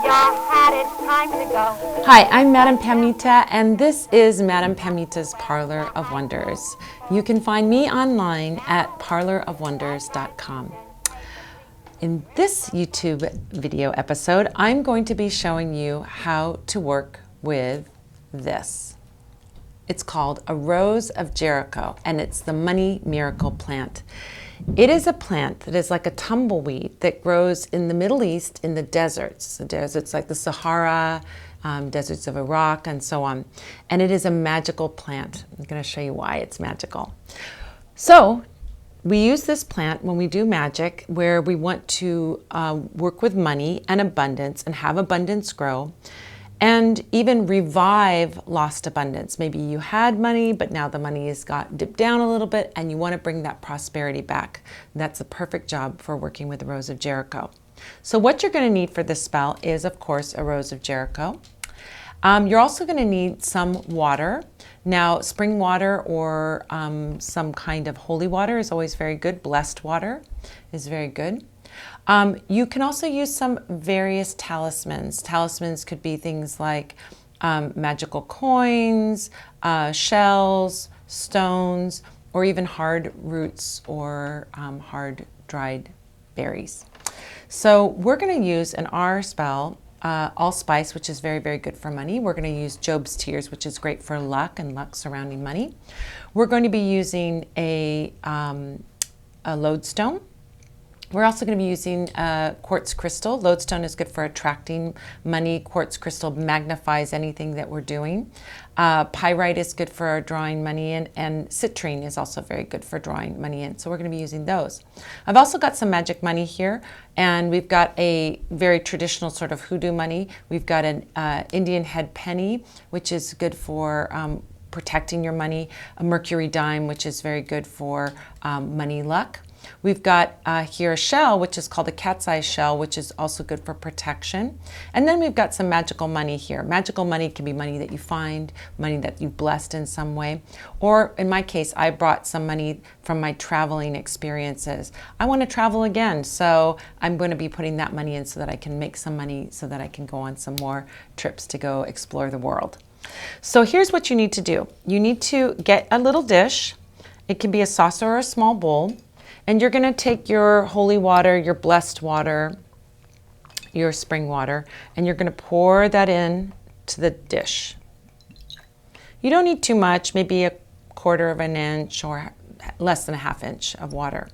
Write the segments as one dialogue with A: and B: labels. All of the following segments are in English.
A: your hat, it's time to go.
B: Hi, I'm Madame Pamita, and this is Madame Pamita's Parlor of Wonders. You can find me online at parlorofwonders.com. In this YouTube video episode, I'm going to be showing you how to work with this. It's called a Rose of Jericho, and it's the money miracle plant. It is a plant that is like a tumbleweed that grows in the Middle East in the deserts. The deserts like the Sahara, deserts of Iraq, and so on. And it is a magical plant. I'm going to show you why it's magical. So we use this plant when we do magic, where we want to work with money and abundance and have abundance grow, and even revive lost abundance. Maybe you had money, but now the money has got dipped down a little bit and you want to bring that prosperity back. That's a perfect job for working with the Rose of Jericho. So what you're going to need for this spell is, of course, a Rose of Jericho. You're also going to need some water. Now, spring water or some kind of holy water is always very good. Blessed water is very good. You can also use some various talismans. Talismans could be things like magical coins, shells, stones, or even hard roots or hard dried berries. So we're going to use in our spell Allspice, which is very, very good for money. We're going to use Job's Tears, which is great for luck and luck surrounding money. We're going to be using a Lodestone. We're also going to be using quartz crystal. Lodestone is good for attracting money. Quartz crystal magnifies anything that we're doing. Pyrite is good for drawing money in, and Citrine is also very good for drawing money in. So we're going to be using those. I've also got some magic money here, and we've got a very traditional sort of hoodoo money. We've got an Indian head penny, which is good for protecting your money. A Mercury Dime, which is very good for money luck. We've got here a shell, which is called a cat's eye shell, which is also good for protection. And then we've got some magical money here. Magical money can be money that you find, money that you've blessed in some way. Or in my case, I brought some money from my traveling experiences. I want to travel again, so I'm going to be putting that money in so that I can make some money so that I can go on some more trips to go explore the world. So here's what you need to do. You need to get a little dish. It can be a saucer or a small bowl. And you're going to take your holy water, your blessed water, your spring water, and you're going to pour that in to the dish. You don't need too much, maybe 1/4 of an inch or less than a 1/2 inch of water.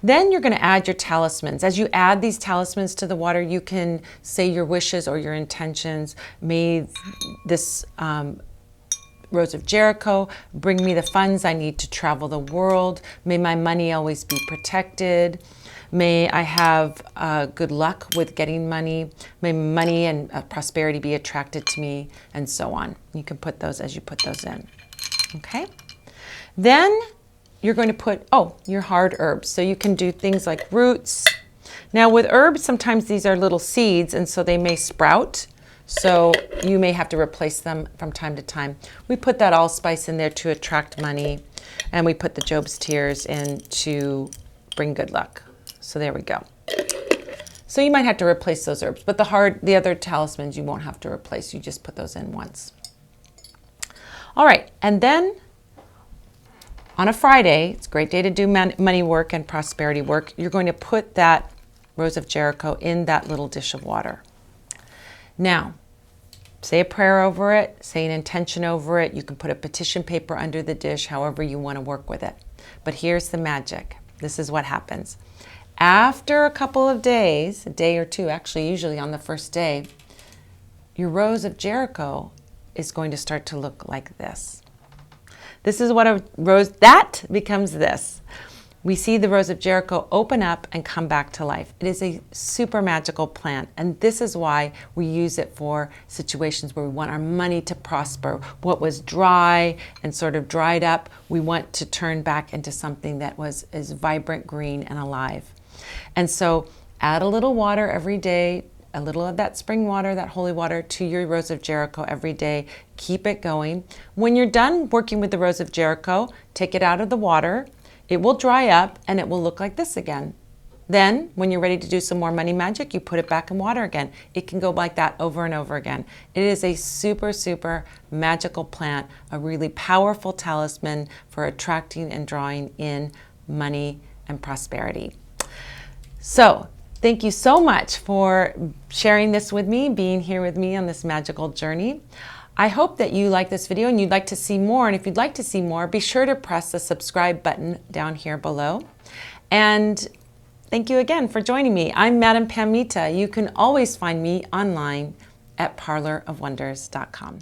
B: Then you're going to add your talismans. As you add these talismans to the water, you can say your wishes or your intentions. May this Rose of Jericho bring me the funds I need to travel the world. May my money always be protected. May I have good luck with getting money. May money and prosperity be attracted to me, and so on. You can put those as you put those in. Okay? Then you're going to put, your hard herbs. So you can do things like roots. Now with herbs, sometimes these are little seeds, and so they may sprout. So you may have to replace them from time to time. We put that allspice in there to attract money, and we put the Job's Tears in to bring good luck. So there we go. So you might have to replace those herbs, but the other talismans you won't have to replace. You just put those in once. All right, and then on a Friday, it's a great day to do money work and prosperity work. You're going to put that Rose of Jericho in that little dish of water. Now, say a prayer over it, say an intention over it. You can put a petition paper under the dish, however you want to work with it. But here's the magic. This is what happens. After a couple of days, a day or two, actually usually on the first day, your Rose of Jericho is going to start to look like this. This is what a rose, that becomes this. We see the Rose of Jericho open up and come back to life. It is a super magical plant, and this is why we use it for situations where we want our money to prosper. What was dry and sort of dried up, we want to turn back into something that is vibrant, green, and alive. And so add a little water every day, a little of that spring water, that holy water, to your Rose of Jericho every day. Keep it going. When you're done working with the Rose of Jericho, take it out of the water. It will dry up and it will look like this again. Then, when you're ready to do some more money magic, you put it back in water again. It can go like that over and over again. It is a super, super magical plant, a really powerful talisman for attracting and drawing in money and prosperity. So, thank you so much for sharing this with me, being here with me on this magical journey. I hope that you like this video and you'd like to see more. And if you'd like to see more, be sure to press the subscribe button down here below. And thank you again for joining me. I'm Madam Pamita. You can always find me online at parlorofwonders.com.